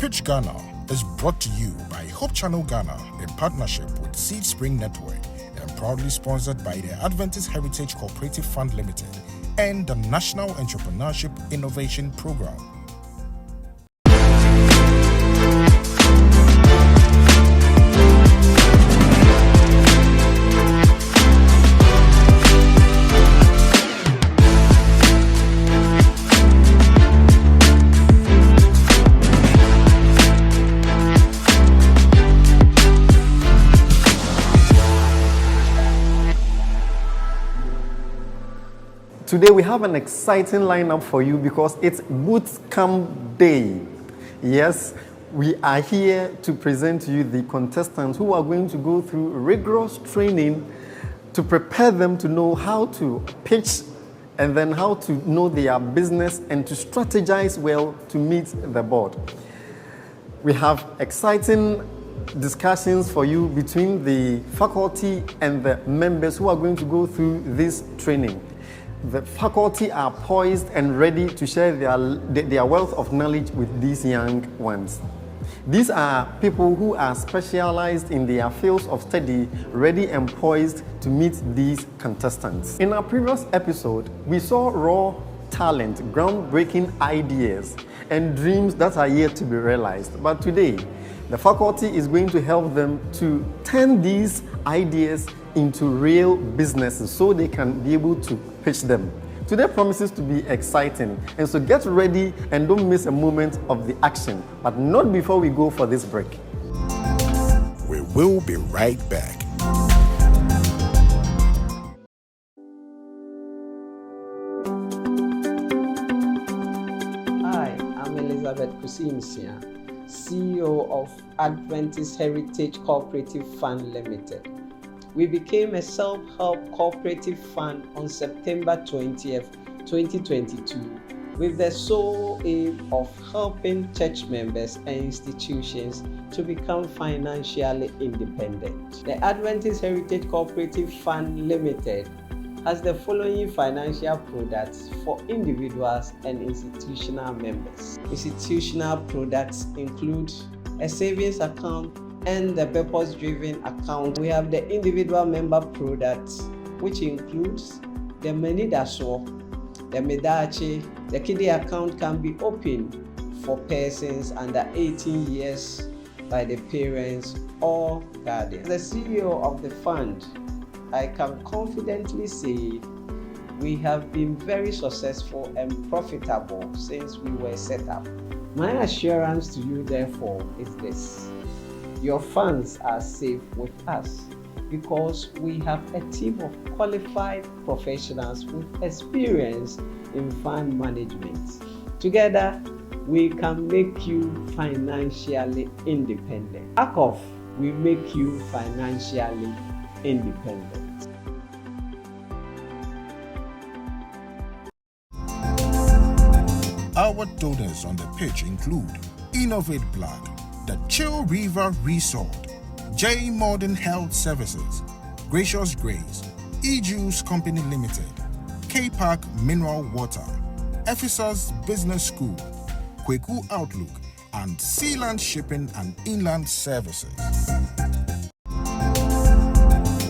Pitch Ghana is brought to you by Hope Channel Ghana in partnership with Seed Spring Network and proudly sponsored by the Adventist Heritage Cooperative Fund Limited and the National Entrepreneurship Innovation Program. Today we have an exciting lineup for you because it's Bootcamp Day. Yes, we are here to present to you the contestants who are going to go through rigorous training to prepare them to know how to pitch and then how to know their business and to strategize well to meet the board. We have exciting discussions for you between the faculty and the members who are going to go through this training. The faculty are poised and ready to share their wealth of knowledge with these young ones. These are people who are specialized in their fields of study, ready and poised to meet these contestants. In our previous episode, we saw raw talent, groundbreaking ideas, and dreams that are yet to be realized. But today, the faculty is going to help them to turn these ideas into real businesses so they can be able to pitch them. Today promises to be exciting, and so get ready and don't miss a moment of the action, but not before we go for this break. We will be right back. Hi, I'm Elizabeth Kusinsia, CEO of Adventist Heritage Cooperative Fund Limited. We became a self-help cooperative fund on September 20th, 2022, with the sole aim of helping church members and institutions to become financially independent. The Adventist Heritage Cooperative Fund Limited has the following financial products for individuals and institutional members. Institutional products include a savings account and the purpose-driven account. We have the individual member products, which includes the Menidaso, the Medachi. The kiddie account can be opened for persons under 18 years by the parents or guardians. As the CEO of the fund, I can confidently say we have been very successful and profitable since we were set up. My assurance to you, therefore, is this: your funds are safe with us because we have a team of qualified professionals with experience in fund management. Together, we can make you financially independent. ACOF, we make you financially independent. Our donors on the pitch include Innovate Blood, the Chill River Resort, J Modern Health Services, Gracious Grace, E-Juice Company Limited, K-Park Mineral Water, Ephesus Business School, Kweku Outlook, and Sealand Shipping and Inland Services.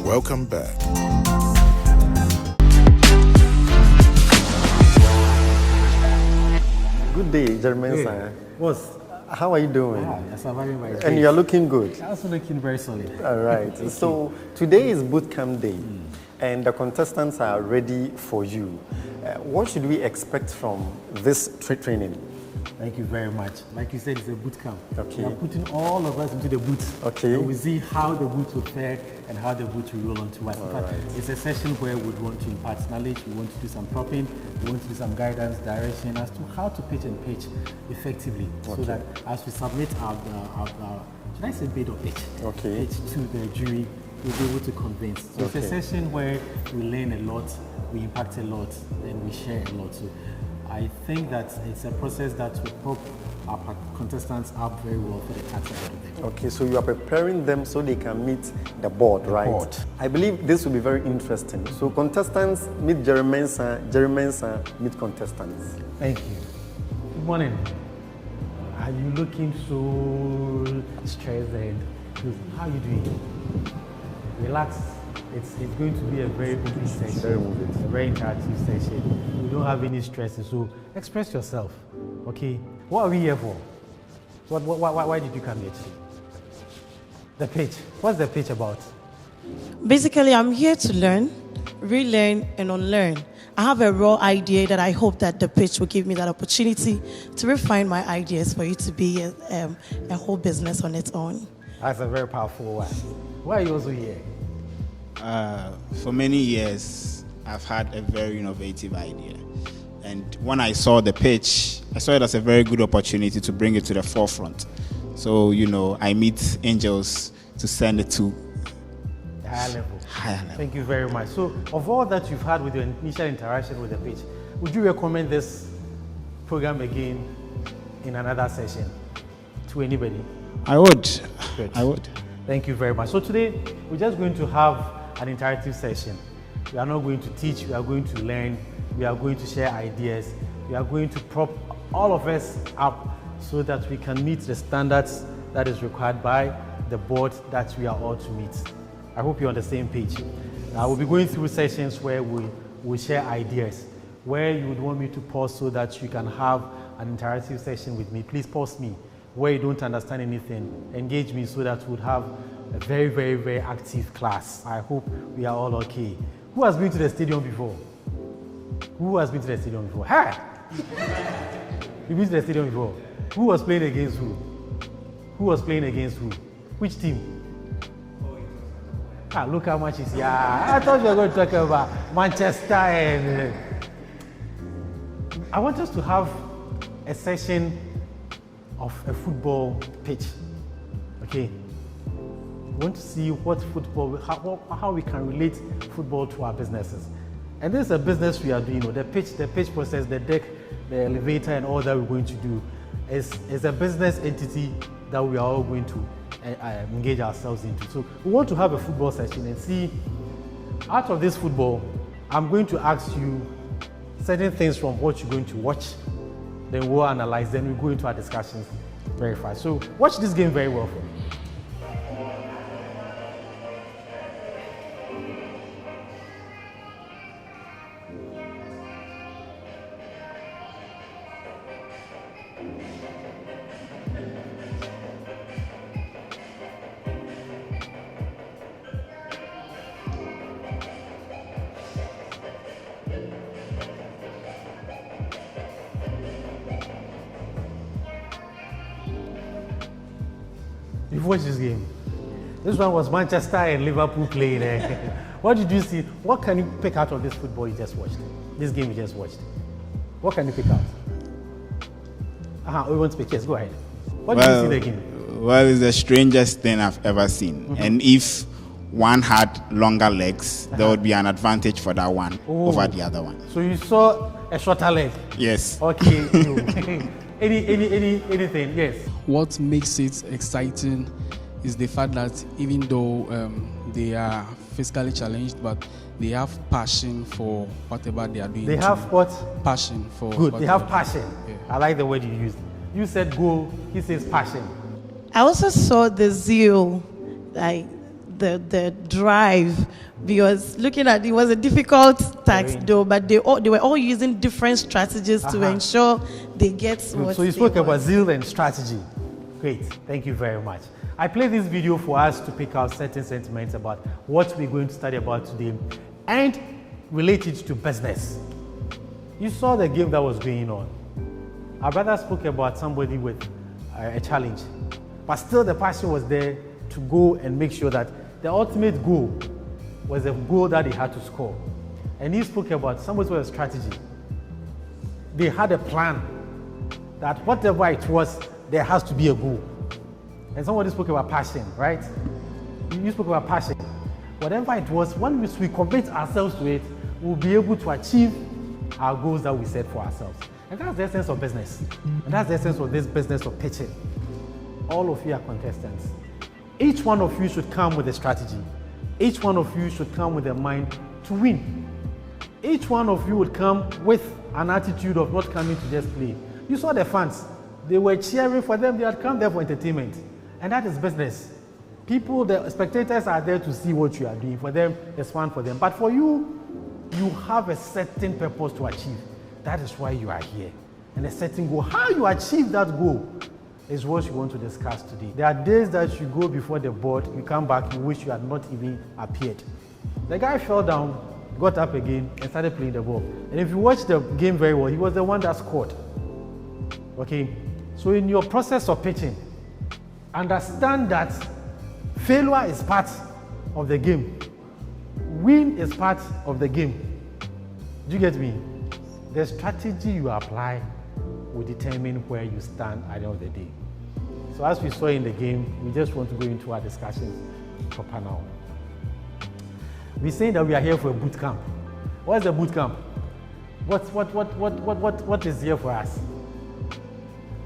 Welcome back. Good day, Jeremy. Hey, what's How are you doing? You're surviving by grace. And you're looking good. You're also looking very solid. All right. So today is Bootcamp Day, and the contestants are ready for you. What should we expect from this training? Thank you very much. Like you said, it's a boot camp. Okay. We are putting all of us into the booth. Okay. And we see how the boot will fare and how the boot will roll onto us. In fact, right. it's a session where we want to impart knowledge, we want to do some propping, we want to do some guidance, direction as to how to pitch and pitch effectively. So that as we submit our should I say bid or pitch? Okay. Pitch to the jury, we'll be able to convince. So it's a session where we learn a lot, we impact a lot, and we share a lot. So I think that it's a process that will prop our contestants up very well for the task ahead of them. Okay, so you are preparing them so they can meet the board, right? Board. I believe this will be very interesting. So contestants meet Jeremensa, Jeremensa meet contestants. Thank you. Good morning. Are you looking so stressed and how are you doing? Relax. It's going to be a very open session. It's a very interactive session. We don't have any stresses, so express yourself. Okay? What are we here for? Why did you come here today? The pitch. What's the pitch about? Basically, I'm here to learn, relearn, and unlearn. I have a raw idea that I hope that the pitch will give me that opportunity to refine my ideas for it to be a whole business on its own. That's a very powerful one. Why are you also here? For many years, I've had a very innovative idea. And when I saw the pitch, I saw it as a very good opportunity to bring it to the forefront. So, I meet angels to send it to higher level. Higher level. Thank you very much. So, of all that you've had with your initial interaction with the pitch, would you recommend this program again in another session to anybody? I would. Good. I would. Thank you very much. So today, we're just going to have an interactive session. We are not going to teach, we are going to learn, we are going to share ideas, we are going to prop all of us up so that we can meet the standards that is required by the board that we are all to meet. I hope you're on the same page. Now, we'll be going through sessions where we share ideas, where you would want me to pause so that you can have an interactive session with me. Please pause me. Where you don't understand anything, engage me so that we'll have a very, very, very active class. I hope we are all okay. Who has been to the stadium before? Who has been to the stadium before? Hey! You've been to the stadium before? Who was playing against who? Who was playing against who? Which team? Look how much is here. I thought you were going to talk about Manchester and... I want us to have a session of a football pitch. Okay? We want to see what football, how we can relate football to our businesses. And this is a business we are doing. The pitch process, the deck, the elevator, and all that we're going to do is a business entity that we are all going to engage ourselves into. So we want to have a football session and see, out of this football, I'm going to ask you certain things from what you're going to watch. Then we'll analyze, then we'll go into our discussions very fast. So watch this game very well for me. You've watched this game. This one was Manchester and Liverpool playing. What did you see? What can you pick out of this football you just watched? This game you just watched? What can you pick out? We want to pick. Yes, go ahead. What did you see the game? Well, it's the strangest thing I've ever seen. Mm-hmm. And if one had longer legs, there would be an advantage for that one over the other one. So you saw a shorter leg? Yes. Okay. Anything? Yes. What makes it exciting is the fact that even though they are physically challenged, but they have passion for whatever they are doing. They have what? Passion for. Good. They have passion. Yeah. I like the word you used. You said goal. He says passion. I also saw the zeal, like the drive, because looking at it was a difficult task though, but they were all using different strategies to ensure they get what. So you spoke about zeal and strategy. Great, thank you very much. I played this video for us to pick out certain sentiments about what we're going to study about today and relate it to business. You saw the game that was going on. Our brother spoke about somebody with a challenge, but still the passion was there to go and make sure that the ultimate goal was a goal that he had to score. And he spoke about somebody with a strategy. They had a plan that whatever it was, there has to be a goal. And somebody spoke about passion, right? You spoke about passion. Whatever it was, once we commit ourselves to it, we'll be able to achieve our goals that we set for ourselves. And that's the essence of business. And that's the essence of this business of pitching. All of you are contestants. Each one of you should come with a strategy. Each one of you should come with a mind to win. Each one of you would come with an attitude of not coming to just play. You saw the fans. They were cheering for them. They had come there for entertainment. And that is business. People, the spectators are there to see what you are doing. For them, it's fun for them. But for you, you have a certain purpose to achieve. That is why you are here. And a certain goal. How you achieve that goal is what you want to discuss today. There are days that you go before the board, you come back, you wish you had not even appeared. The guy fell down, got up again, and started playing the ball. And if you watch the game very well, he was the one that scored. Okay? So in your process of pitching, understand that failure is part of the game. Win is part of the game. Do you get me? The strategy you apply will determine where you stand at the end of the day. So as we saw in the game, we just want to go into our discussion proper now. We're saying that we are here for a boot camp. What's a boot camp? What is here for us?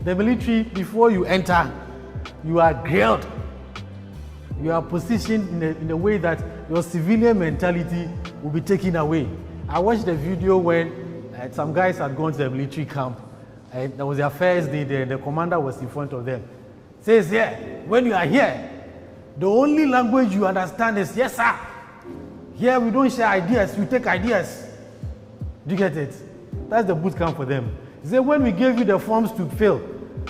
The military, before you enter, you are grilled. You are positioned in a way that your civilian mentality will be taken away. I watched the video when some guys had gone to the military camp, and that was their first day there. The commander was in front of them. Says, yeah, when you are here, the only language you understand is yes, sir. Here we don't share ideas, we take ideas. Do you get it? That's the boot camp for them. He said, when we gave you the forms to fill,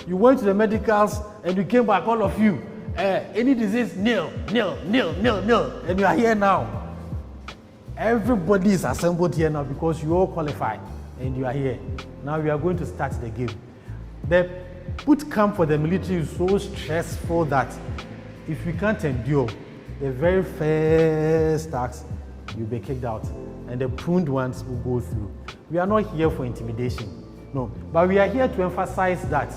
you went to the medicals and you came back, all of you. Any disease, nil, and you are here now. Everybody is assembled here now because you all qualify and you are here. Now we are going to start the game. The boot camp for the military is so stressful that if you can't endure, the very first task, you'll be kicked out, and the pruned ones will go through. We are not here for intimidation, no, but we are here to emphasize that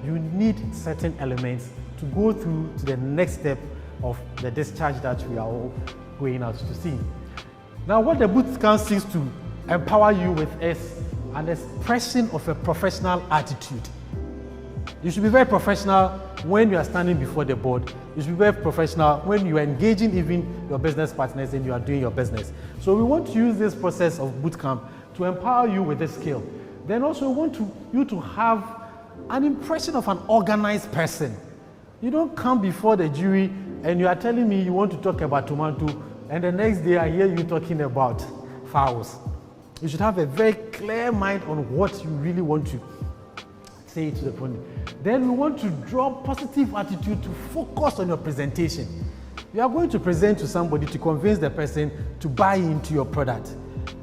you need certain elements to go through to the next step of the discharge that we are all going out to see. Now, what the boot camp seeks to empower you with is an expression of a professional attitude. You should be very professional when you are standing before the board. You should be very professional when you are engaging even your business partners and you are doing your business. So we want to use this process of boot camp to empower you with this skill. Then also we want you to have an impression of an organized person. You don't come before the jury and you are telling me you want to talk about tomato, and the next day I hear you talking about fowls. You should have a very clear mind on what you really want to say to the opponent. Then we want to draw positive attitude to focus on your presentation. You are going to present to somebody to convince the person to buy into your product.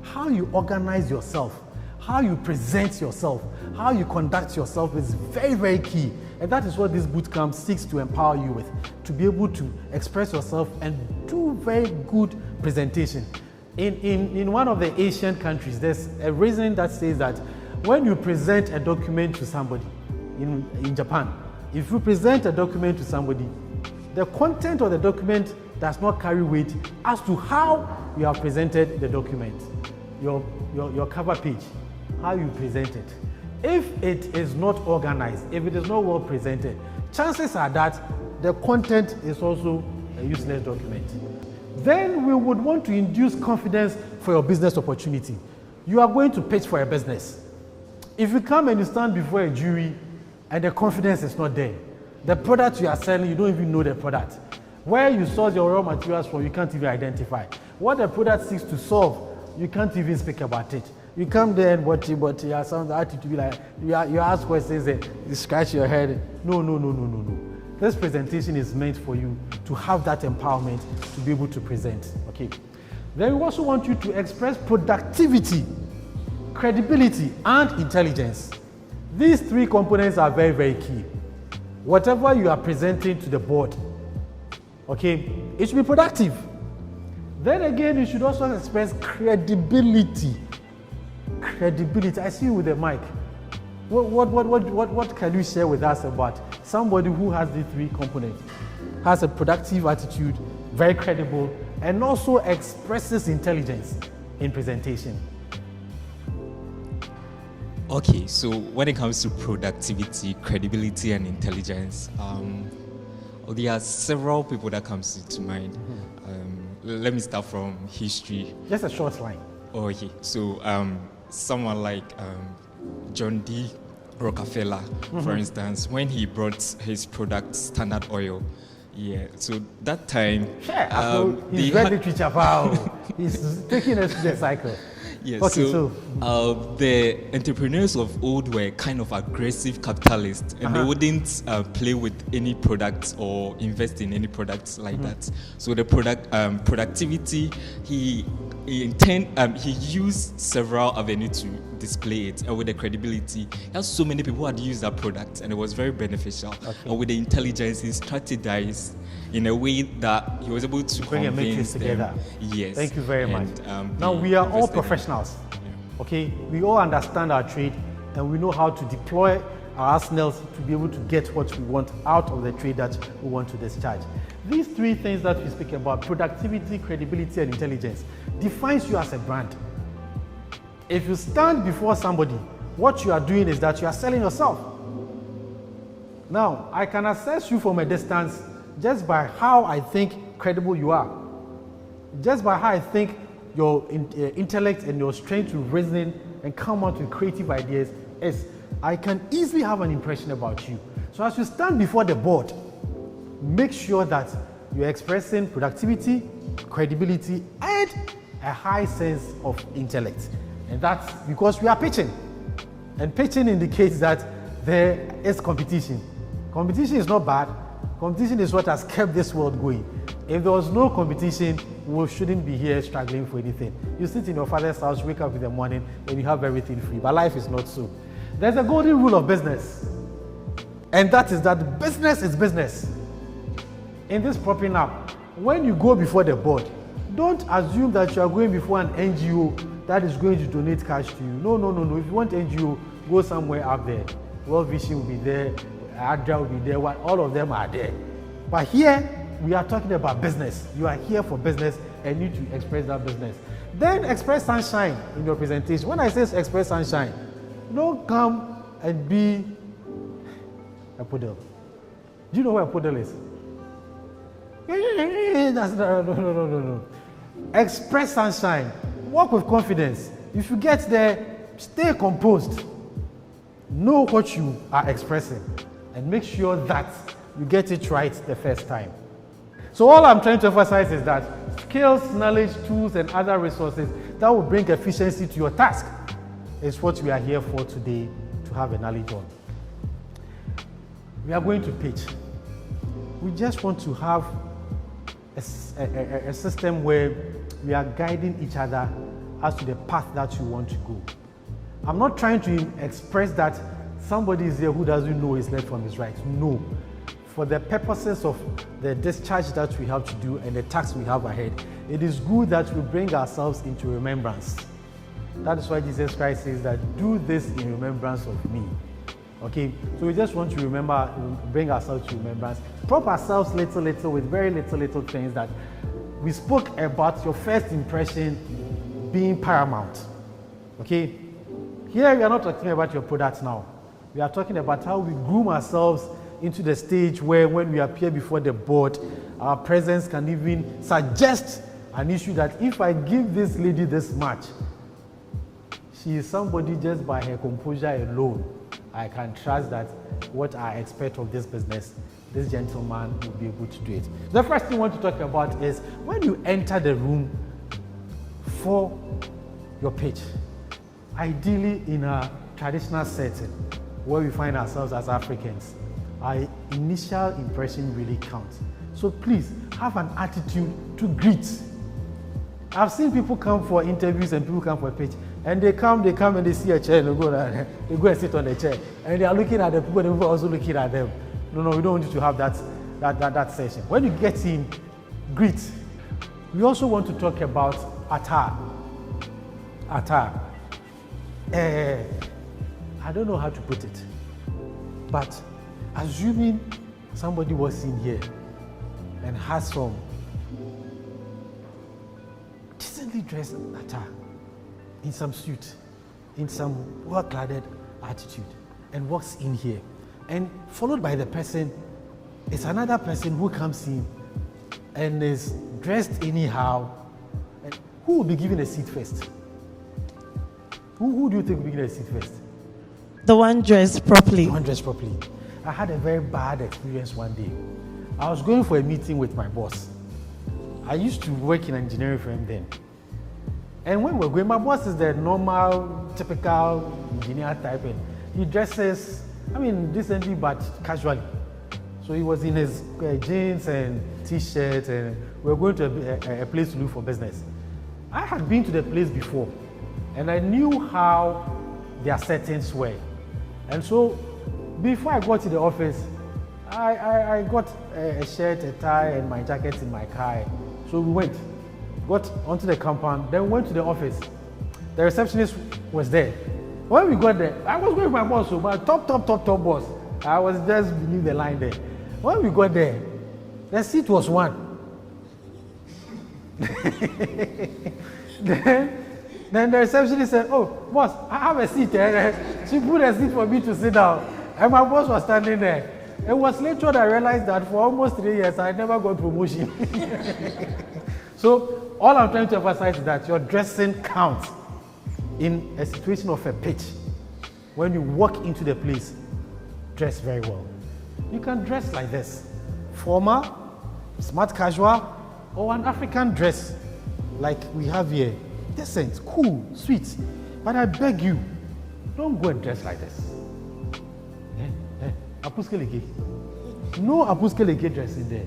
How you organize yourself, how you present yourself, how you conduct yourself is very, very key. And that is what this bootcamp seeks to empower you with, to be able to express yourself and do very good presentation. In one of the Asian countries, there's a reason that says that when you present a document to somebody, in Japan, if you present a document to somebody, the content of the document does not carry weight as to how you have presented the document, your cover page, how you present it. If it is not organized, if it is not well presented, chances are that the content is also a useless document. Then we would want to induce confidence for your business opportunity. You are going to pitch for a business. If you come and you stand before a jury and the confidence is not there, the product you are selling, you don't even know the product. Where you source your raw materials from, you can't even identify. What the product seeks to solve, you can't even speak about it. You come there and but you have some attitude to be like, you ask questions and you scratch your head. No. This presentation is meant for you to have that empowerment to be able to present, okay? Then we also want you to express productivity, credibility, and intelligence. These three components are very, very key. Whatever you are presenting to the board, okay, it should be productive. Then again, you should also express credibility. Credibility. I see you with the mic. What can you share with us about somebody who has these three components? Has a productive attitude, very credible, and also expresses intelligence in presentation. Okay, so when it comes to productivity, credibility, and intelligence, there are several people that comes to mind. Let me start from history. Just a short line. Okay, so someone like John Dee Rockefeller, for instance, when he brought his product Standard Oil. Yeah, so that time he's read literature. Wow, he's taking us to the cycle. Yes, Okay, so the entrepreneurs of old were kind of aggressive capitalists, and they wouldn't play with any products or invest in any products like that. So the productivity, he used several avenues to display it, and with the credibility, he has so many people who had used that product, and it was very beneficial. And with the intelligence, he strategized in a way that he was able to Bring a matrix convince them. together. Yes. Thank you very much. And, Now they we are all invested in- professionals. Okay, we all understand our trade, and we know how to deploy our arsenals to be able to get what we want out of the trade that we want to discharge. These three things that we speak about, productivity, credibility, and intelligence, defines you as a brand. If you stand before somebody, what you are doing is that you are selling yourself. Now, I can assess you from a distance just by how I think credible you are. Just by how I think your intellect and your strength to reason and come out with creative ideas is, I can easily have an impression about you. So as you stand before the board, make sure that you're expressing productivity, credibility, and a high sense of intellect. And that's because we are pitching. And pitching indicates that there is competition. Competition is not bad. Competition is what has kept this world going. If there was no competition, we shouldn't be here struggling for anything. You sit in your father's house, wake up in the morning, and you have everything free. But life is not so. There's a golden rule of business. And that is that business is business. In this propping up, when you go before the board, don't assume that you are going before an NGO that is going to donate cash to you. No. If you want NGO, go somewhere up there. World Vision will be there, ADRA will be there, all of them are there. But here, we are talking about business. You are here for business and need to express that business. Then express sunshine in your presentation. When I say express sunshine, don't come and be a poodle. Do you know what a poodle is? No. Express sunshine. Walk with confidence. If you get there, stay composed. Know what you are expressing and make sure that you get it right the first time. So all I'm trying to emphasize is that skills, knowledge, tools, and other resources that will bring efficiency to your task is what we are here for today to have a knowledge on. We are going to pitch. We just want to have a system where we are guiding each other as to the path that you want to go. I'm not trying to express that somebody is there who doesn't know his left from his right. No. For the purposes of the discharge that we have to do and the task we have ahead, it is good that we bring ourselves into remembrance. That is why Jesus Christ says that do this in remembrance of me. Okay, so we just want to remember, bring ourselves to remembrance, prop ourselves little with very little things that we spoke about your first impression being paramount. Okay, here we are not talking about your products now. We are talking about how we groom ourselves into the stage where when we appear before the board, our presence can even suggest an issue that if I give this lady this much, she is somebody just by her composure alone. I can trust that what I expect of this business, this gentleman will be able to do it. The first thing I want to talk about is when you enter the room for your pitch, ideally in a traditional setting where we find ourselves as Africans, our initial impression really counts. So please have an attitude to greet. I've seen people come for interviews and people come for a pitch, and they come and they see a chair and they go and sit on the chair, and they are looking at the people and people are also looking at them. No, we don't want you to have that session. When you get in, greet. We also want to talk about attire. I don't know how to put it, but assuming somebody was in here and has some decently dressed attire, in some suit, in some well-cladded attitude, and walks in here, and followed by the person is another person who comes in and is dressed anyhow, and who will be given a seat first? Who do you think will be given a seat first? The one dressed properly. The one dressed properly. I had a very bad experience one day. I was going for a meeting with my boss. I used to work in an engineering firm then. And when we're going, my boss is the normal, typical engineer type, and he dresses, decently but casually. So he was in his jeans and t-shirt, and we were going to a place to look for business. I had been to the place before, and I knew how their settings were. And so, before I got to the office, I got a shirt, a tie, and my jacket in my car. So we got onto the compound, then went to the office. The receptionist was there. When we got there, I was going with my boss, so my top boss. I was just beneath the line there. When we got there, the seat was one. Then the receptionist said, "Oh, boss, I have a seat." She put a seat for me to sit down. And my boss was standing there. It was later that I realized that for almost 3 years, I never got promotion. So all I'm trying to emphasize is that your dressing counts in a situation of a pitch. When you walk into the place, dress very well. You can dress like this: formal, smart casual, or an African dress like we have here. Decent, cool, sweet. But I beg you, don't go and dress like this. No apuskeleke dress in there.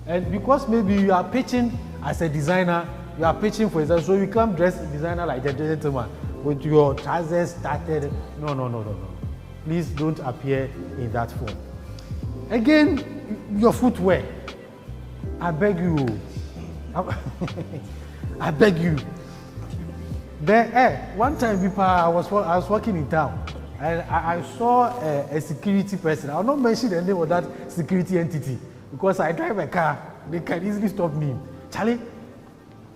And because maybe you are pitching as a designer, you are pitching for example, so you can't dress designer like the gentleman with your trousers started. No. Please don't appear in that form. Again, your footwear. I beg you. I beg you. One time, I was walking in town, and I saw a security person. I will not mention the name of that security entity because I drive a car. They can easily stop me. Charlie,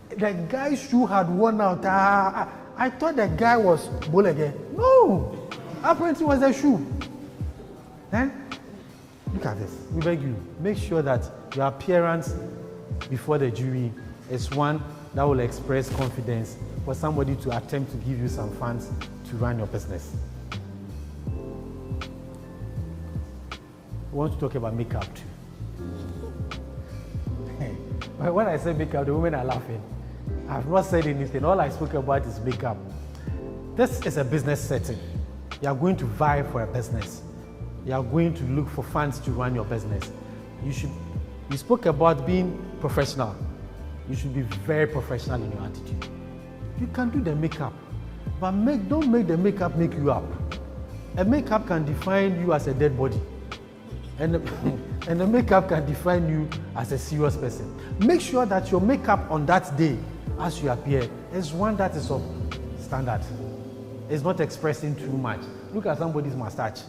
the guy's shoe had worn out. I thought the guy was Bolege. No, apparently it was a shoe. Then, look at this. We beg you, make sure that your appearance before the jury is one that will express confidence for somebody to attempt to give you some funds to run your business. We want to talk about makeup too. When I say makeup, the women are laughing. I've not said anything. All I spoke about is makeup. This is a business setting. You are going to vie for a business. You are going to look for funds to run your business. You spoke about being professional. You should be very professional in your attitude. You can do the makeup, but don't make the makeup make you up. A makeup can define you as a dead body, and the makeup can define you as a serious person. Make sure that your makeup on that day, as you appear, is one that is of standard. It's not expressing too much. Look at somebody's mustache.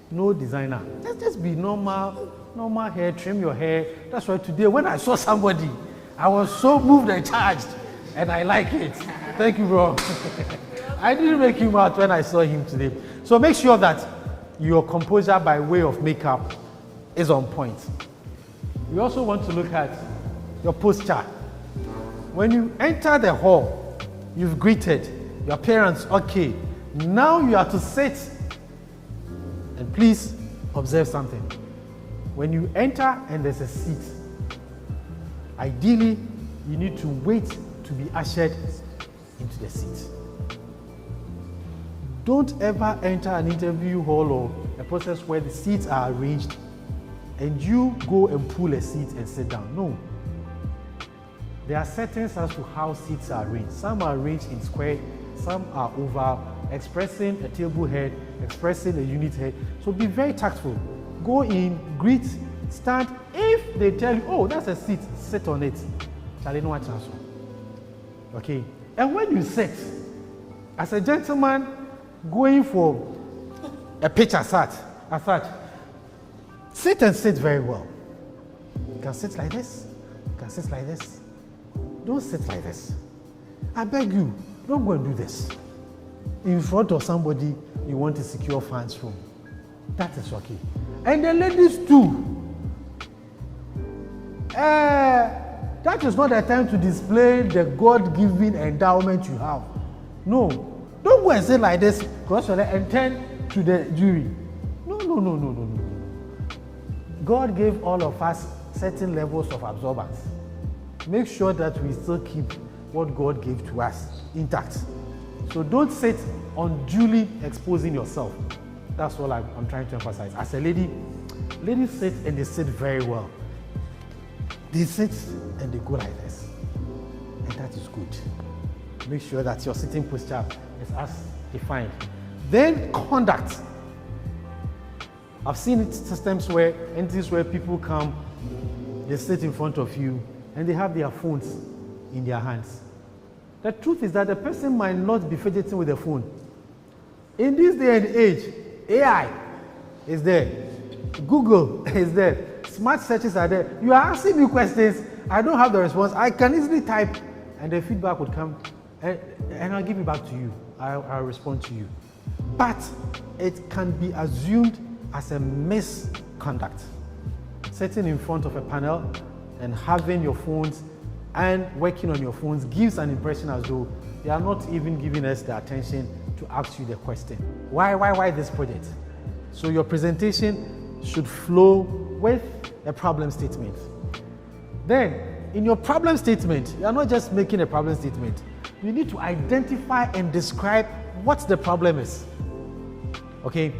No designer. Let's just be normal hair, trim your hair. That's why today when I saw somebody, I was so moved and charged, and I like it. Thank you, bro. I didn't make him out when I saw him today. So make sure that your composure by way of makeup is on point. We also want to look at your posture. When you enter the hall, you've greeted, your appearance okay. Now you have to sit. And please observe something. When you enter and there's a seat, ideally, you need to wait to be ushered into the seat. Don't ever enter an interview hall or a process where the seats are arranged and you go and pull a seat and sit down. No. There are settings as to how seats are arranged. Some are arranged in square, some are oval, expressing a table head, expressing a unit head. So be very tactful. Go in, greet, stand. If they tell you, oh, that's a seat, sit on it. Charlie, no chance. Okay? And when you sit, as a gentleman going for a pitch as such, sit and sit very well. You can sit like this. You can sit like this. Don't sit like this. I beg you, don't go and do this. In front of somebody you want to secure funds from. That is okay. And the ladies too. That is not the time to display the God-given endowment you have. No. Don't go and say like this, and then to the jury. No. God gave all of us certain levels of absorbance. Make sure that we still keep what God gave to us intact. So don't sit unduly exposing yourself. That's all I'm trying to emphasize. As a lady, ladies sit and they sit very well. They sit and they go like this. And that is good. Make sure that your sitting posture is as defined. Then conduct. I've seen systems where entities where people come, they sit in front of you and they have their phones in their hands. The truth is that the person might not be fidgeting with the phone. In this day and age, AI is there. Google is there. Smart searches are there. You are asking me questions, I don't have the response. I can easily type and the feedback would come and I'll give it back to you. I'll respond to you. But it can be assumed as a misconduct. Sitting in front of a panel and having your phones and working on your phones gives an impression as though they are not even giving us the attention to ask you the question. Why this project? So your presentation should flow with a problem statement. Then, in your problem statement, you are not just making a problem statement. You need to identify and describe what the problem is. Okay?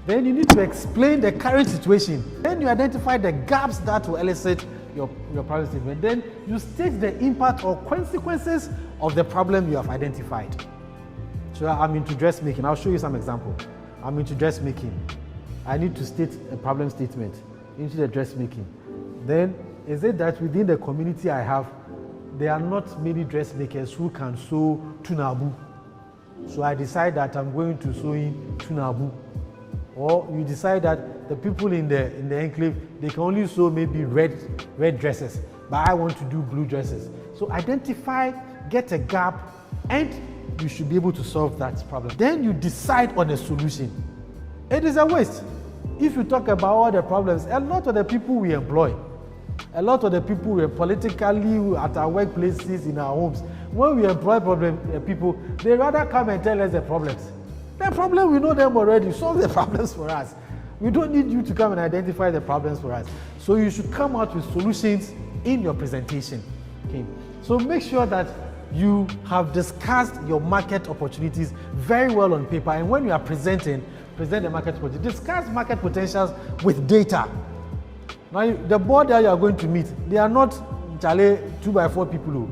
Then you need to explain the current situation. Then you identify the gaps that will elicit your problem statement. Then you state the impact or consequences of the problem you have identified. So I'm into dressmaking. I'll show you some example. I'm into dressmaking. I need to state a problem statement into the dressmaking. Then is it that within the community I have, there are not many dressmakers who can sew tunabu. So I decide that I'm going to sew in tunabu. Or you decide that the people in the enclave, they can only sew maybe red dresses, but I want to do blue dresses. So identify, get a gap, and you should be able to solve that problem. Then you decide on a solution. It is a waste. If you talk about all the problems, a lot of the people we employ, a lot of the people we are politically at our workplaces, in our homes, when we employ people, they rather come and tell us the problems. The problem, we know them already. Solve the problems for us. We don't need you to come and identify the problems for us. So you should come out with solutions in your presentation. Okay. So make sure that you have discussed your market opportunities very well on paper. And when you are present the market opportunities. Discuss market potentials with data. Now, the board that you are going to meet, they are not 2x4 people who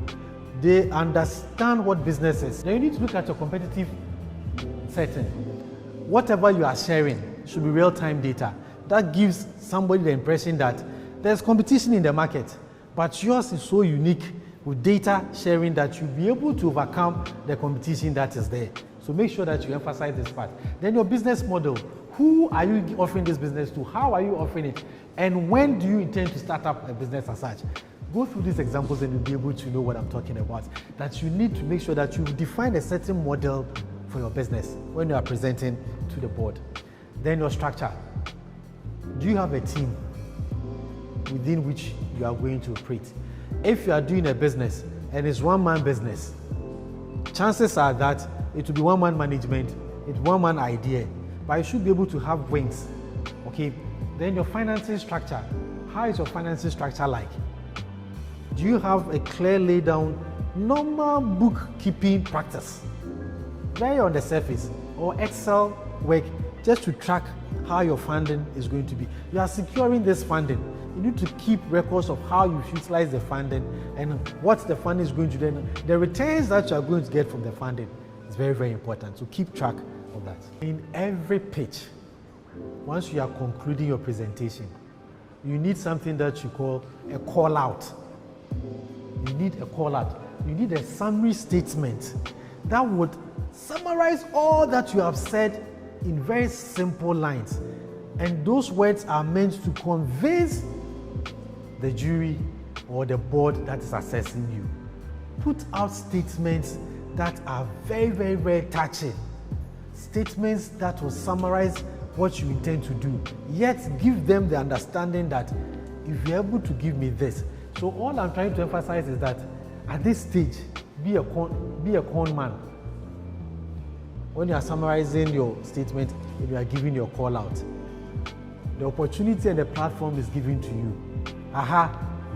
they understand what business is. Then you need to look at your competitive setting. Whatever you are sharing should be real-time data. That gives somebody the impression that there's competition in the market, but yours is so unique with data sharing that you'll be able to overcome the competition that is there. So make sure that you emphasize this part. Then your business model. Who are you offering this business to? How are you offering it? And when do you intend to start up a business as such? Go through these examples and you'll be able to know what I'm talking about. That you need to make sure that you define a certain model for your business when you are presenting to the board. Then your structure. Do you have a team within which you are going to operate? If you are doing a business and it's one-man business, chances are that it will be one-man management, it's one-man idea, but you should be able to have wings. Okay? Then your financing structure. How is your financing structure like? Do you have a clear laid down normal bookkeeping practice? Very on the surface, or Excel work just to track how your funding is going to be. You are securing this funding. You need to keep records of how you utilize the funding and what the funding is going to do. The returns that you are going to get from the funding is very, very important. So keep track of that. In every pitch, once you are concluding your presentation, you need something that you call a call out. You need a call out. You need a summary statement that would summarize all that you have said in very simple lines. And those words are meant to convince the jury or the board that is assessing you. Put out statements that are very, very, very touching. Statements that will summarize what you intend to do, yet give them the understanding that if you're able to give me this. So all I'm trying to emphasize is that at this stage, be a con man. when you are summarizing your statement and you are giving your call out. The opportunity and the platform is given to you.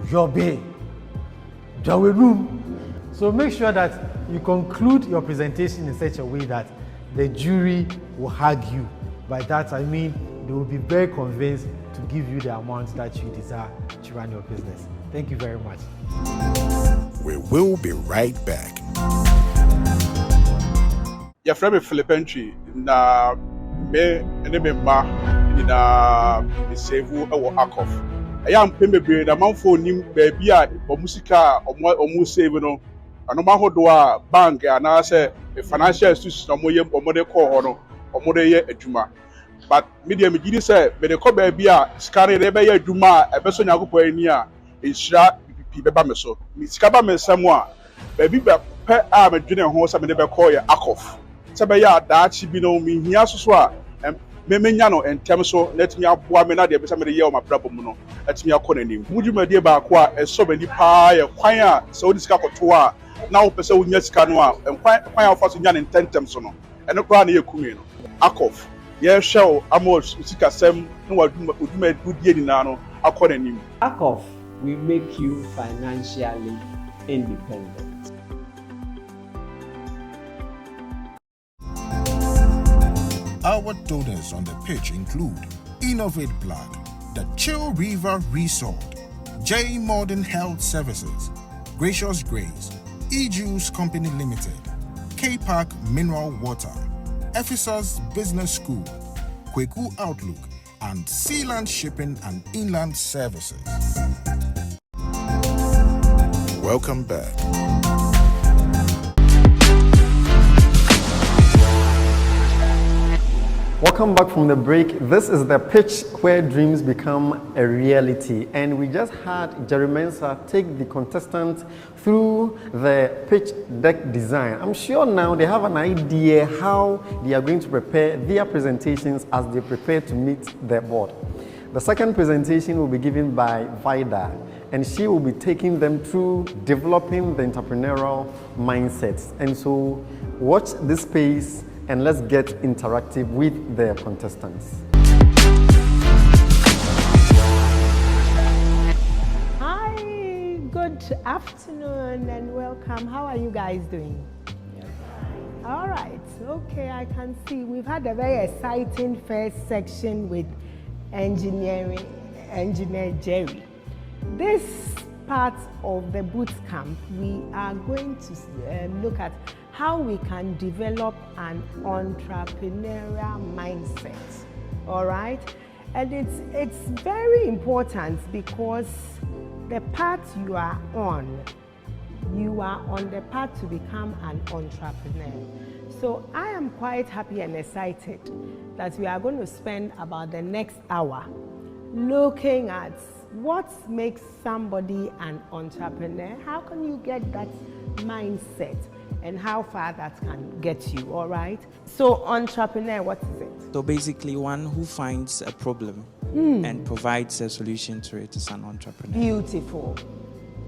Your bay, your room. So make sure that you conclude your presentation in such a way that the jury will hug you. By that I mean they will be very convinced to give you the amount that you desire to run your business. Thank you very much. We will be right back. Your friend Philip Entry na me ene me ma na save wo akof. Eya mpeme be na manfo nim ba bia omusika omu save no ano ma hodo a bank na say financial institution omode call ho no omode ye adwuma. But media me gidi say me de ko ba bia skare de be ye adwuma e be so nyakopo ani a ehira pipi be ba me so. Mi sika ba me samu a ba bi ba pe a me dwene ho say me de be call ye akof. Sabaya daachi bi no mi hia so a memenya no entem so letimi aboa me na de be sa me de ye o mabrabo mu no letimi akọ nanim mudwuma de ba ko a eso bani pa ye kwan a se odi sika kọto a na wo pese wonya sika no a kwan a fa so nya ne tentem so no ene kra na ye kumi no akof ye hwe amo sika sem no wadwuma dudie ni na no akọ nanim. Akof will make you financially independent. Our donors on the pitch include Innovate Blood, the Chill River Resort, J Modern Health Services, Gracious Grace, E-Juice Company Limited, K-Park Mineral Water, Ephesus Business School, Kweku Outlook, and Sealand Shipping and Inland Services. Welcome back. Welcome back from the break. This is the pitch where dreams become a reality. And we just had Jerry Mensah take the contestants through the pitch deck design. I'm sure now they have an idea how they are going to prepare their presentations as they prepare to meet the board. The second presentation will be given by Vida, and she will be taking them through developing the entrepreneurial mindsets. And so watch this space and let's get interactive with the contestants. Hi, good afternoon and welcome. How are you guys doing? All right, okay, I can see we've had a very exciting first section with Engineer Jerry. This part of the boot camp, we are going to look at how we can develop an entrepreneurial mindset, all right? And it's very important because the path you are on the path to become an entrepreneur. So I am quite happy and excited that we are going to spend about the next hour looking at what makes somebody an entrepreneur, how can you get that mindset, and how far that can get you, all right? So entrepreneur, what is it? So basically one who finds a problem and provides a solution to it is an entrepreneur. Beautiful.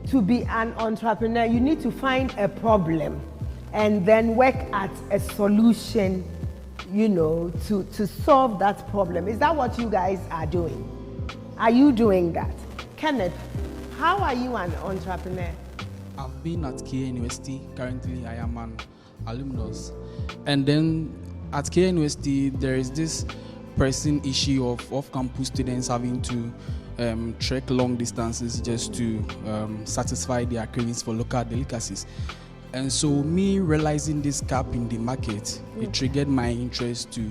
To be an entrepreneur, you need to find a problem and then work at a solution, you know, to solve that problem. Is that what you guys are doing? Are you doing that? Kenneth, how are you an entrepreneur? I've been at KA University. Currently, I am an alumnus. And then at KA University, there is this pressing issue of off-campus students having to trek long distances just to satisfy their cravings for local delicacies. And so me realizing this gap in the market, it triggered my interest to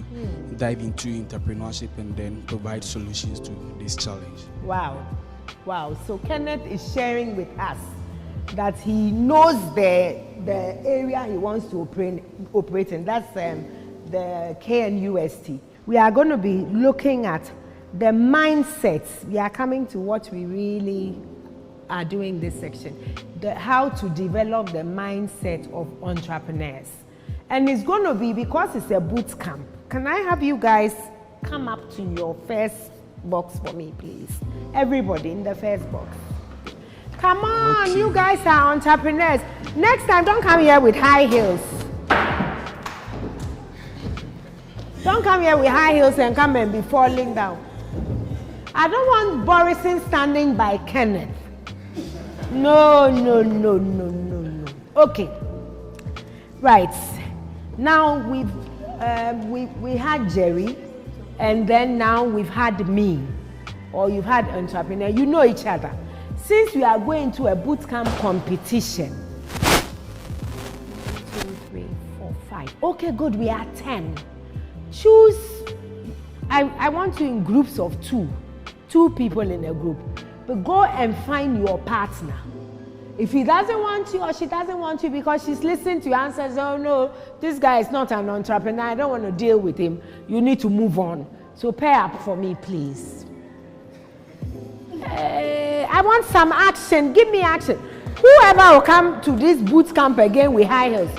dive into entrepreneurship and then provide solutions to this challenge. Wow. Wow. So Kenneth is sharing with us that he knows the area he wants to operate in. That's the KNUST. We are going to be looking at the mindsets. We are coming to what we really are doing this section, how to develop the mindset of entrepreneurs. And it's going to be, because it's a boot camp, can I have you guys come up to your first box for me, please? Everybody in the first box. Come on, okay. You guys are entrepreneurs. Next time, don't come here with high heels. Don't come here with high heels and come and be falling down. I don't want Borison standing by Kenneth. No. Okay. Right. Now we had Jerry, and then now we've had me, or you've had entrepreneur. You know each other. Since we are going to a boot camp competition. 2, 3, 4, 5. Okay, good. We are 10. Choose. I want you in groups of 2 people in a group. But go and find your partner. If he doesn't want you or she doesn't want you because she's listening to your answers, oh no, this guy is not an entrepreneur, I don't want to deal with him, you need to move on. So pair up for me, please. I want some action. Give me action. Whoever will come to this boot camp again with high heels.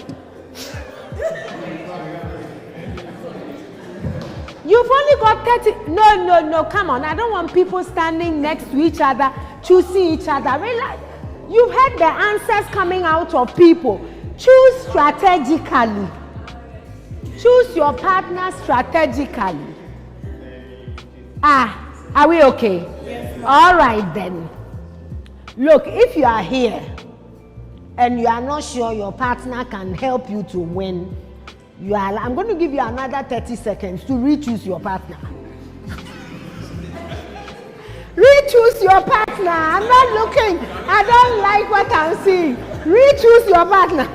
You've only got 30. No, come on. I don't want people standing next to each other, choosing each other. Relax. You've heard the answers coming out of people. Choose strategically. Choose your partner strategically. Are we okay? Yes. All right then. Look, if you are here and you are not sure your partner can help you to win, I'm going to give you another 30 seconds to re-choose your partner. Re-choose your partner. I'm not looking. I don't like what I'm seeing. Re-choose your partner.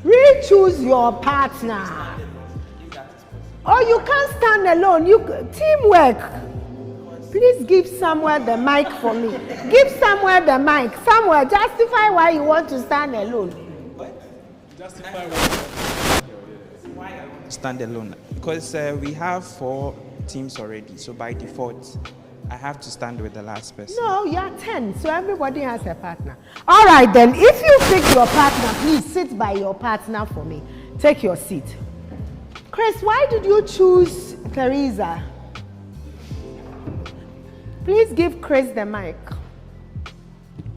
Re-choose your partner. Oh, you can't stand alone. Teamwork. Please give Samuel the mic for me. Give Samuel the mic. Samuel, justify why you want to stand alone. Justify why I want to stand alone. Because we have 4 teams already. So by default, I have to stand with the last person. No, you are 10. So everybody has a partner. All right, then. If you pick your partner, please sit by your partner for me. Take your seat. Chris, why did you choose Teresa? Please give Chris the mic.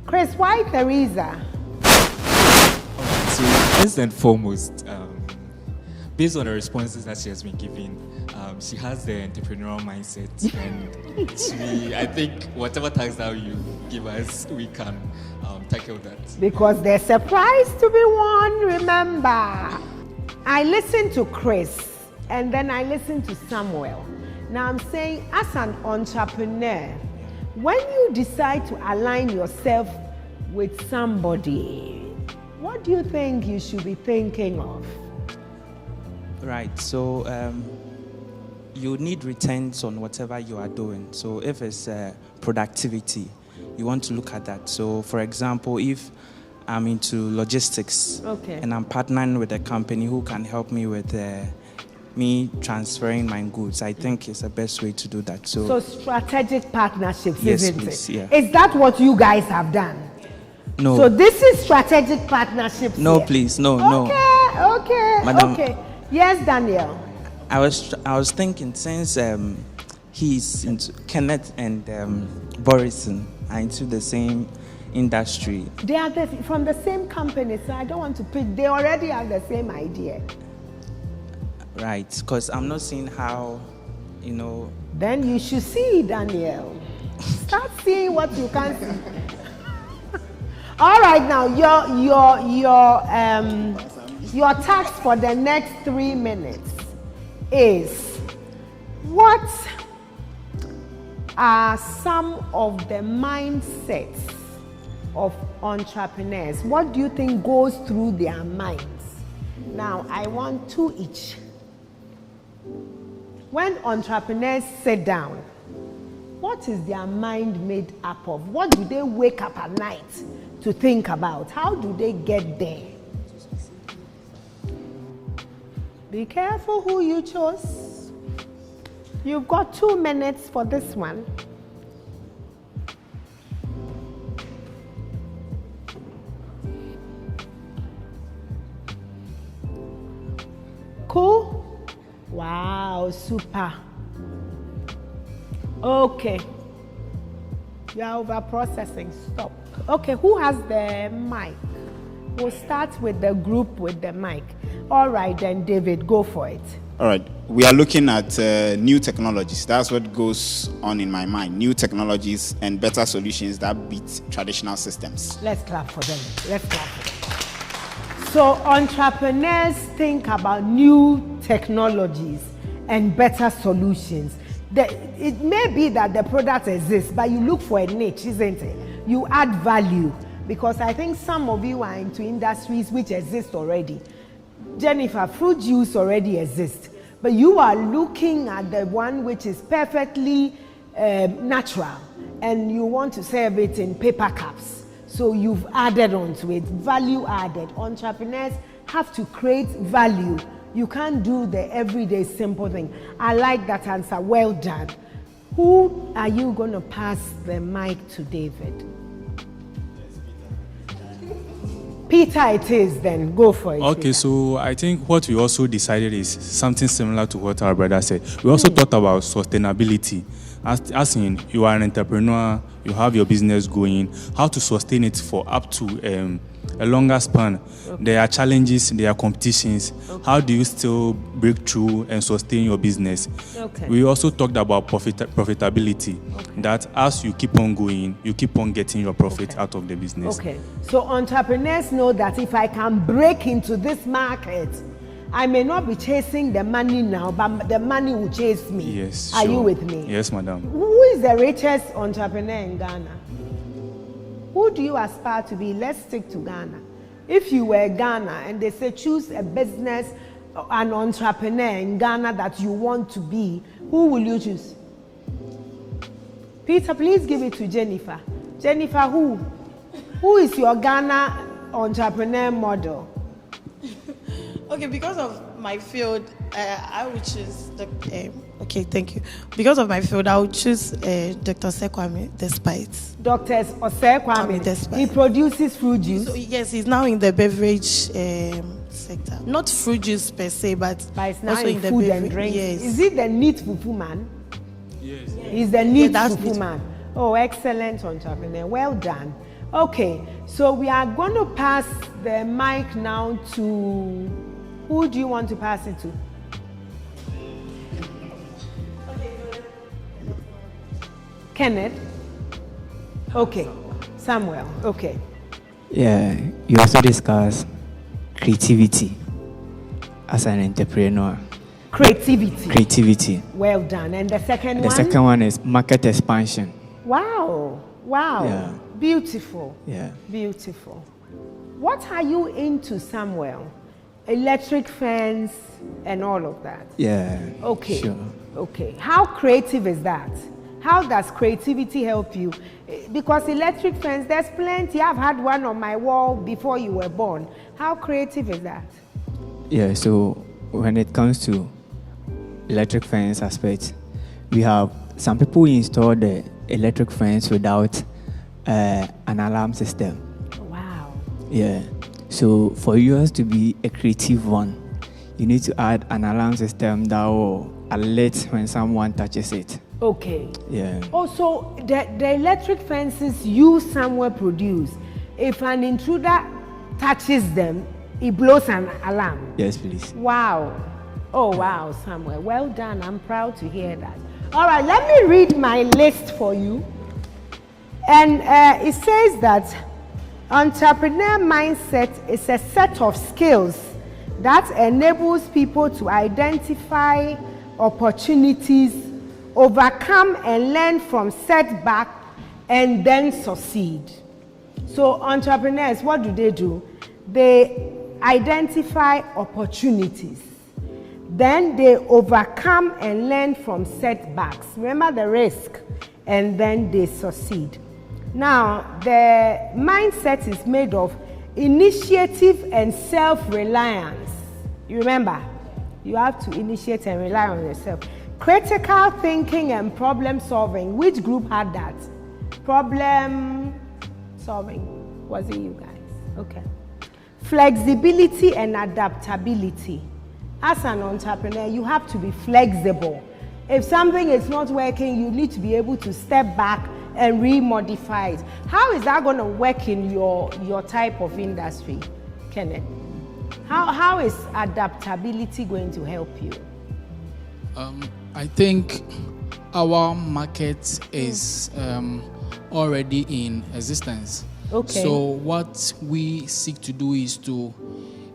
Chris, why Teresa? So first and foremost, based on the responses that she has been giving, she has the entrepreneurial mindset, and I think whatever task that you give us, we can tackle that. Because there's a prize to be won, remember. I listened to Chris, and then I listened to Samuel. Now I'm saying, as an entrepreneur, when you decide to align yourself with somebody, what do you think you should be thinking of? Right, so you need returns on whatever you are doing. So if it's productivity, you want to look at that. So for example, if I'm into logistics, and I'm partnering with a company who can help me with me transferring my goods, I think it's the best way to do that. So strategic partnerships, yes, isn't please, it? Yeah. Is that what you guys have done? No. So this is strategic partnerships. No, here. please, no. Okay, Madam, okay. Yes, Daniel. I was thinking, since he's into Kenneth and Borison are into the same industry. They are from the same company, so I don't want to pick. They already have the same idea. Right, because I'm not seeing how, Then you should see, Daniel. Start seeing what you can see. All right, now your task for the next 3 minutes is: what are some of the mindsets of entrepreneurs? What do you think goes through their minds? Now, I want 2 each. When entrepreneurs sit down, what is their mind made up of? What do they wake up at night to think about? How do they get there? Be careful who you chose. You've got 2 minutes for this one. Cool? Wow, super. Okay. You are over processing. Stop. Okay, who has the mic? We'll start with the group with the mic. All right, then, David, go for it. All right. We are looking at new technologies. That's what goes on in my mind. New technologies and better solutions that beat traditional systems. Let's clap for them. Let's clap for them. So entrepreneurs think about new technologies and better solutions. It may be that the product exists, but you look for a niche, isn't it? You add value, because I think some of you are into industries which exist already. Jennifer, fruit juice already exists, but you are looking at the one which is perfectly natural, and you want to serve it in paper cups. So you've added on to it, value added. Entrepreneurs have to create value. You can't do the everyday simple thing. I like that answer. Well done. Who are you going to pass the mic to, David? Peter, it is then. Go for it. Okay, Peter. so I think what we also decided is something similar to what our brother said. We also thought about sustainability. As in, you are an entrepreneur, you have your business going, how to sustain it for up to a longer span. Okay. There are challenges, there are competitions. Okay. How do you still break through and sustain your business? Okay. We also talked about profitability. Okay. That as you keep on going, you keep on getting your profit out of the business. Okay. So entrepreneurs know that if I can break into this market, I may not be chasing the money now, but the money will chase me. Yes. Are you with me? Yes, madam. Who is the richest entrepreneur in Ghana? Who do you aspire to be? Let's stick to Ghana. If you were Ghana and they say choose a business, an entrepreneur in Ghana that you want to be, who will you choose? Peter, please give it to Jennifer. Jennifer, who? Who is your Ghana entrepreneur model? Okay, because of my field, I would choose okay, thank you. Because of my field, I would choose Dr. Osekwame Despite. Dr. Osekwame Despite. He produces fruit juice. So, yes, he's now in the beverage sector. Not fruit juice per se, but it's now also in the food beverage. And drink. Yes. Is it the neat fufu man? Yes. He's the neat fufu man. Oh, excellent entrepreneur. Well done. Okay, so we are going to pass the mic now to... Who do you want to pass it to? Kenneth? Okay. Samuel? Okay. Yeah, you also discuss creativity as an entrepreneur. Creativity. Well done. And the second one? The second one is market expansion. Wow. Yeah. Beautiful. Yeah. Beautiful. What are you into, Samuel? Electric fence and all of that? Yeah. Okay. Sure. Okay. How creative is that? How does creativity help you? Because electric fence, there's plenty. I've had one on my wall before you were born. How creative is that? Yeah, so when it comes to electric fence aspect, we have some people install the electric fence without an alarm system. Wow. Yeah. So for yours to be a creative one, you need to add an alarm system that will alert when someone touches it. Okay. Yeah. Also, the electric fences you somewhere produce, if an intruder touches them, it blows an alarm. Yes, please. Wow. Oh, wow, Samuel. Well done. I'm proud to hear that. All right, let me read my list for you. And it says that entrepreneur mindset is a set of skills that enables people to identify opportunities, overcome and learn from setbacks, and then succeed. So entrepreneurs, what do? They identify opportunities. Then they overcome and learn from setbacks. Remember the risk, and then they succeed. Now, the mindset is made of initiative and self-reliance. You remember, you have to initiate and rely on yourself. Critical thinking and problem solving. Which group had that? Problem solving. Was it you guys? Okay. Flexibility and adaptability. As an entrepreneur, you have to be flexible. If something is not working, you need to be able to step back and remodify it. How is that going to work in your type of industry? Kenneth, how is adaptability going to help you? I think our market is already in existence. Okay. So what we seek to do is to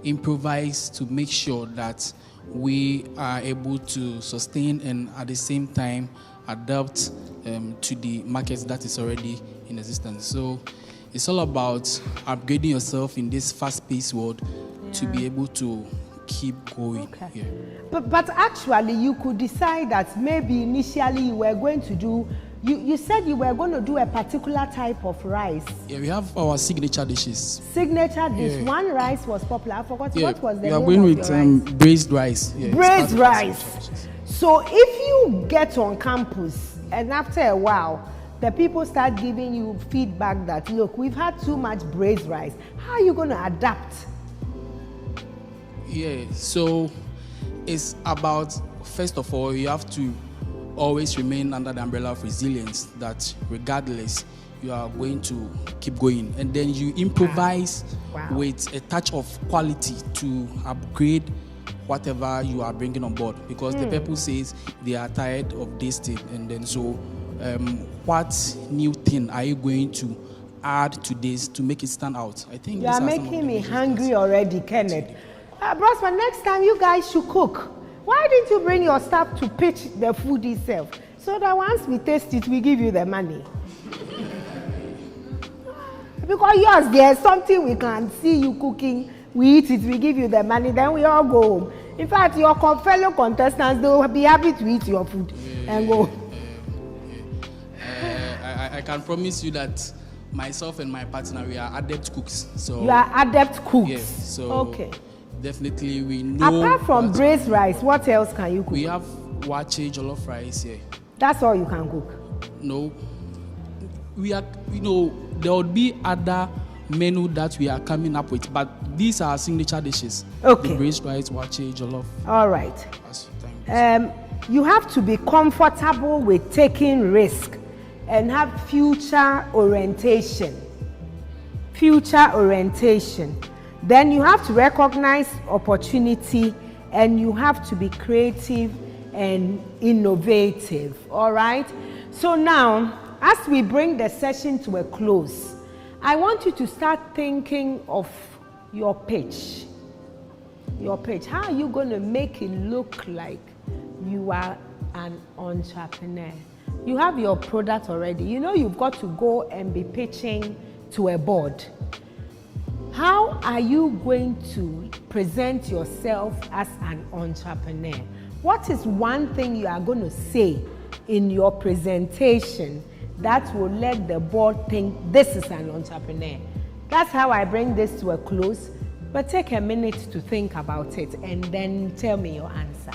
improvise to make sure that we are able to sustain and at the same time adapt to the market that is already in existence. So it's all about upgrading yourself in this fast-paced world to be able to keep going. Okay. Yeah. But actually, you could decide that maybe initially you were going to do, you said you were going to do a particular type of rice. Yeah, we have our signature dishes. Signature dish. Yeah. One rice was popular. I forgot what was the we are name going of with your rice. braised rice. Yeah, Braised rice. So if you get on campus and after a while, the people start giving you feedback that, look, we've had too much braised rice. How are you going to adapt? Yeah, so it's about, first of all, you have to always remain under the umbrella of resilience, that regardless, you are going to keep going. And then you improvise with a touch of quality to upgrade whatever you are bringing on board. Because the people says they are tired of this thing. And then so what new thing are you going to add to this to make it stand out? I think you are making me hungry already, Kenneth. Prosper, next time you guys should cook. Why didn't you bring your staff to pitch the food itself? So that once we taste it, we give you the money. Because yours, there's something we can see you cooking, we eat it, we give you the money, then we all go home. In fact, your fellow contestants, they will be happy to eat your food and go. I can promise you that myself and my partner, we are adept cooks. So you are adept cooks? Yes. So okay. Definitely we know. Apart from braised rice, what else can you cook? We have wache jollof rice here. That's all you can cook? No. We are, there would be other menu that we are coming up with, but these are signature dishes. Okay. The braised rice, wache jollof. All right. You have to be comfortable with taking risk and have future orientation. Future orientation. Then you have to recognize opportunity and you have to be creative and innovative. All right? So now, as we bring the session to a close, I want you to start thinking of your pitch. Your pitch. How are you going to make it look like you are an entrepreneur? You have your product already. You know you've got to go and be pitching to a board. How are you going to present yourself as an entrepreneur? What is one thing you are going to say in your presentation that will let the board think this is an entrepreneur? That's how I bring this to a close. But take a minute to think about it and then tell me your answer.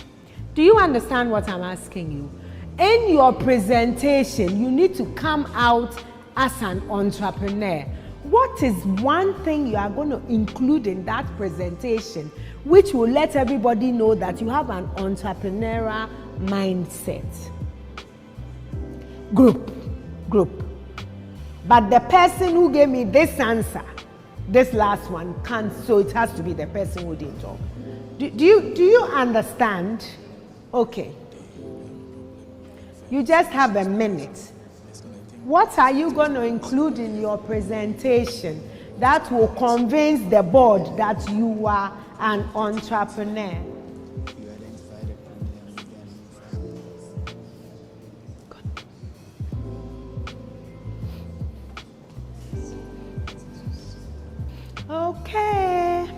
Do you understand what I'm asking you? In your presentation, you need to come out as an entrepreneur. What is one thing you are going to include in that presentation which will let everybody know that you have an entrepreneurial mindset? Group. But the person who gave me this answer, this last one, can't, so it has to be the person who didn't talk. Do you understand? Okay. You just have a minute. What are you going to include in your presentation that will convince the board that you are an entrepreneur? Okay.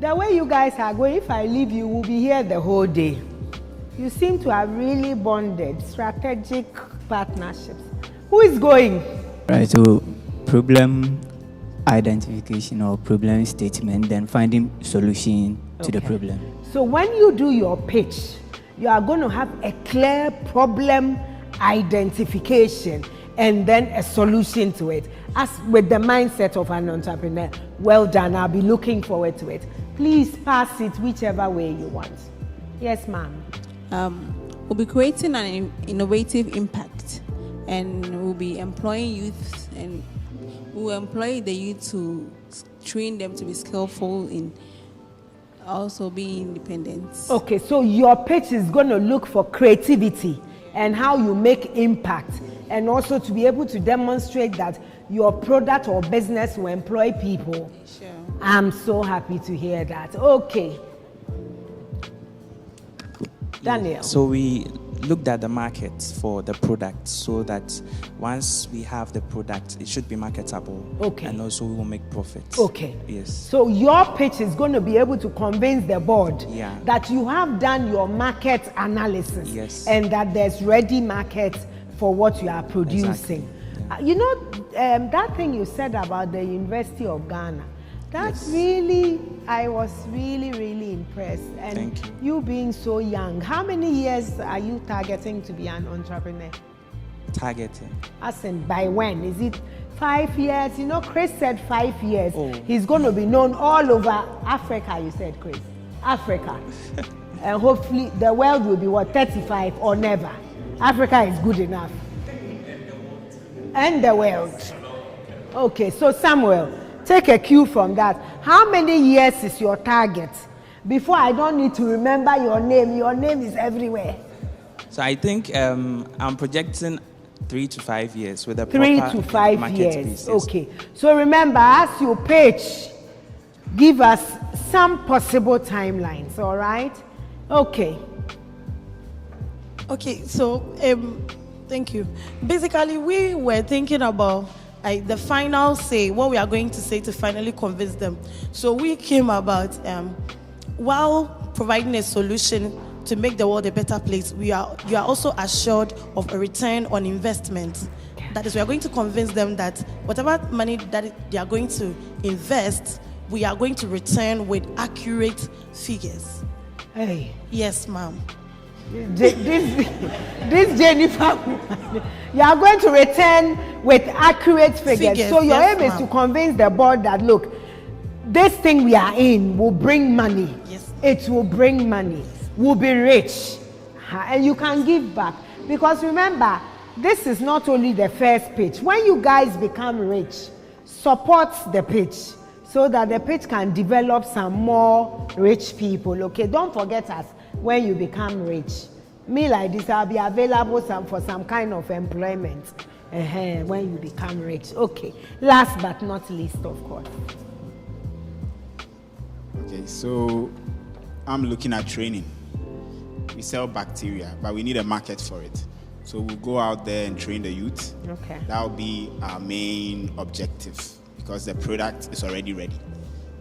The way you guys are going, if I leave you, we'll be here the whole day. You seem to have really bonded, strategic partnerships. Who is going? Right, so problem identification or problem statement, then finding solution to the problem. So when you do your pitch, you are going to have a clear problem identification and then a solution to it, as with the mindset of an entrepreneur. Well done. I'll be looking forward to it. Please pass it whichever way you want. Yes, ma'am. We'll be creating an innovative impact, and we'll be employing youth, and we'll employ the youth to train them to be skillful in also being independent. Okay, so your pitch is going to look for creativity and how you make impact, and also to be able to demonstrate that your product or business will employ people. Sure. I'm so happy to hear that. Okay. Daniel. So we looked at the market for the product so that once we have the product, it should be marketable. Okay. And also we will make profits. Okay. Yes. So your pitch is going to be able to convince the board Yeah. that you have done your market analysis. Yes. And that there's ready market for what you are producing. Exactly. You know, that thing you said about the University of Ghana, that's really, I was really, really impressed. And Thank you being so young, how many years are you targeting to be an entrepreneur? Targeting. As in, by when? Is it 5 years? You know, Chris said 5 years. Oh. He's going to be known all over Africa, you said, Chris. Africa. And hopefully the world will be, what, 35 or never. Africa is good enough. And the world. Okay, so Samuel, take a cue from that. How many years is your target? Before I don't need to remember your name. Your name is everywhere. So I think I'm projecting 3 to 5 years with a 3 proper to 5 market years. base, yes. Okay. So remember, as you pitch, give us some possible timelines, all right? Okay. Okay, so thank you. Basically, we were thinking about the final say, what we are going to say to finally convince them. So we came about while providing a solution to make the world a better place, you are also assured of a return on investment. That is, we are going to convince them that whatever money that they are going to invest, we are going to return with accurate figures. Hey. Yes, ma'am. This Jennifer, you are going to return with accurate figures. So your aim is to convince the board that, look, this thing we are in will bring money. Yes. It will bring money. We'll be rich. And you can give back. Because remember, this is not only the first pitch. When you guys become rich, support the pitch so that the pitch can develop some more rich people. Okay, don't forget us when you become rich. Me like this, I'll be available for some kind of employment when you become rich. Okay, last but not least, of course. Okay, so I'm looking at training. We sell bacteria, but we need a market for it. So we'll go out there and train the youth. Okay. That'll be our main objective because the product is already ready.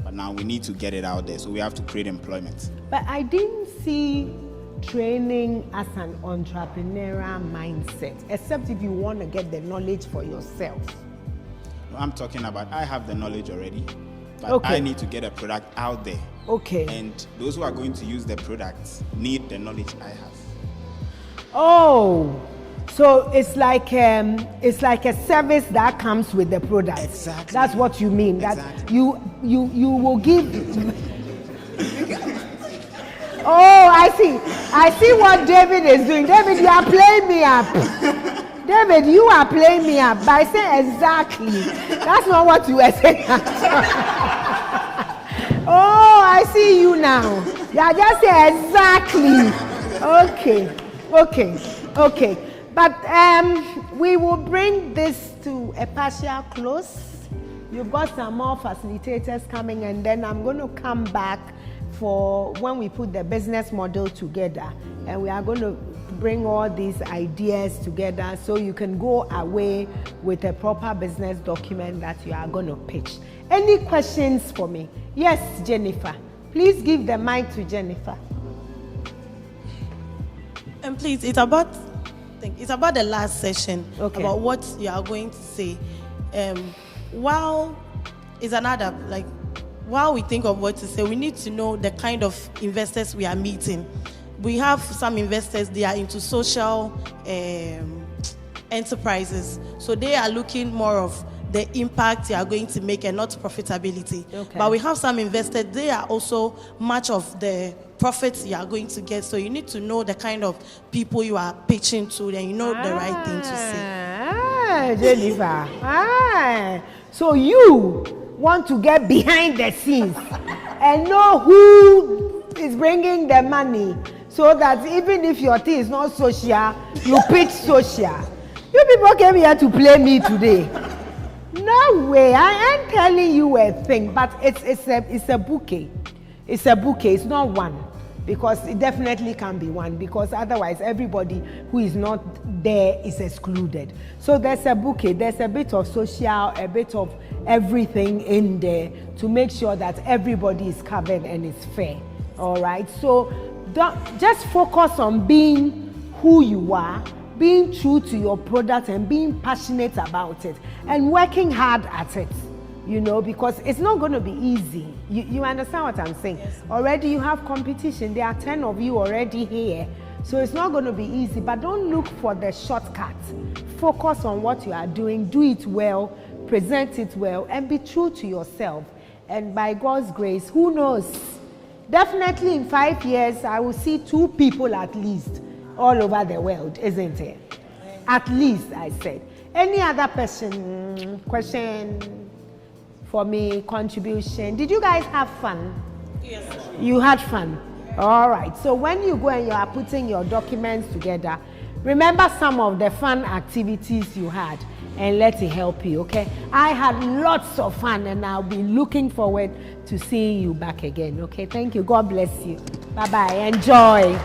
But now we need to get it out there, so we have to create employment. But I didn't see training as an entrepreneurial mindset, except if you want to get the knowledge for yourself. I'm talking about I have the knowledge already, but Okay. I need to get a product out there. Okay. And those who are going to use the product need the knowledge I have. Oh, so it's like a service that comes with the product. Exactly. That's what you mean. That you will give. Oh, I see what David is doing. David, you are playing me up. David, you are playing me up by saying exactly. That's not what you were saying. Oh, I see you now. You are just saying exactly. Okay. But we will bring this to a partial close. You've got some more facilitators coming, and then I'm going to come back for when we put the business model together, and we are going to bring all these ideas together so you can go away with a proper business document that you are going to pitch. Any questions for me? Yes, Jennifer. Please give the mic to Jennifer. And please, it's about the last session, about what you are going to say. While we think of what to say, we need to know the kind of investors we are meeting. We have some investors, they are into social enterprises. So they are looking more of the impact you are going to make and not profitability. Okay. But we have some investors, they are also much of the profits you are going to get. So you need to know the kind of people you are pitching to, and you know the right thing to say. Jennifer. So you want to get behind the scenes and know who is bringing the money, so that even if your thing is not social, you pitch social. You people came here to play me today. No way, I ain't telling you a thing, but it's a bouquet. It's a bouquet, it's not one. Because it definitely can be one, because otherwise everybody who is not there is excluded. So there's a bouquet, there's a bit of social, a bit of everything in there to make sure that everybody is covered and it's fair. All right, so just focus on being who you are, being true to your product and being passionate about it and working hard at it. You know, because it's not going to be easy. You understand what I'm saying? Yes. Already you have competition. There are 10 of you already here. So it's not going to be easy, but don't look for the shortcut. Focus on what you are doing. Do it well, present it well, and be true to yourself. And by God's grace, who knows? Definitely in 5 years, I will see 2 people at least all over the world, isn't it? At least, I said. Any other person? Question? For me, contribution. Did you guys have fun? Yes. You had fun? All right. So when you go and you are putting your documents together, remember some of the fun activities you had and let it help you, okay? I had lots of fun and I'll be looking forward to seeing you back again, okay? Thank you. God bless you. Bye-bye. Enjoy.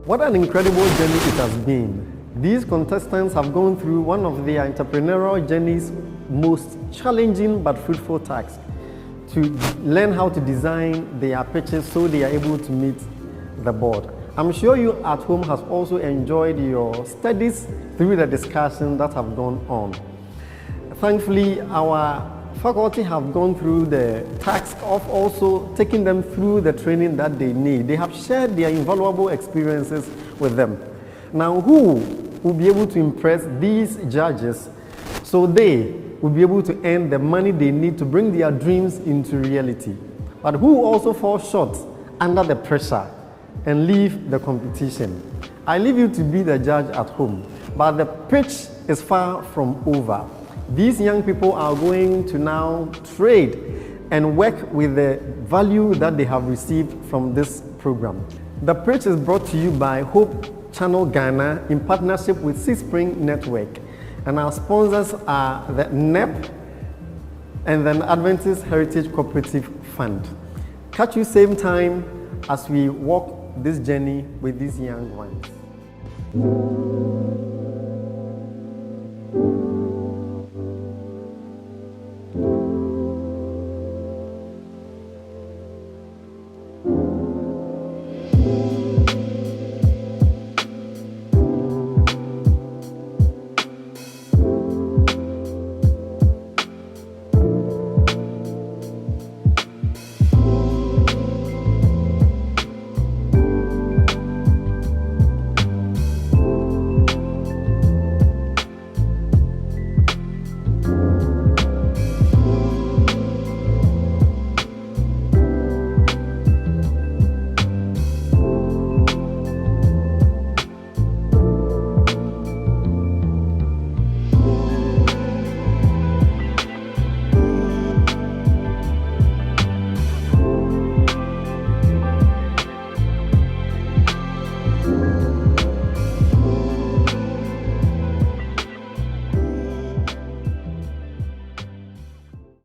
What an incredible journey it has been. These contestants have gone through one of their entrepreneurial journey's most challenging but fruitful tasks, to learn how to design their pitches so they are able to meet the board. I'm sure you at home has also enjoyed your studies through the discussions that have gone on. Thankfully, our faculty have gone through the task of also taking them through the training that they need. They have shared their invaluable experiences with them. Now, who will be able to impress these judges so they will be able to earn the money they need to bring their dreams into reality? But who also fall short under the pressure and leave the competition? I leave you to be the judge at home, but the pitch is far from over. These young people are going to now trade and work with the value that they have received from this program. The pitch is brought to you by Hope Channel Ghana in partnership with Seaspring Network. And our sponsors are the NEP and the Adventist Heritage Cooperative Fund. Catch you same time as we walk this journey with these young ones.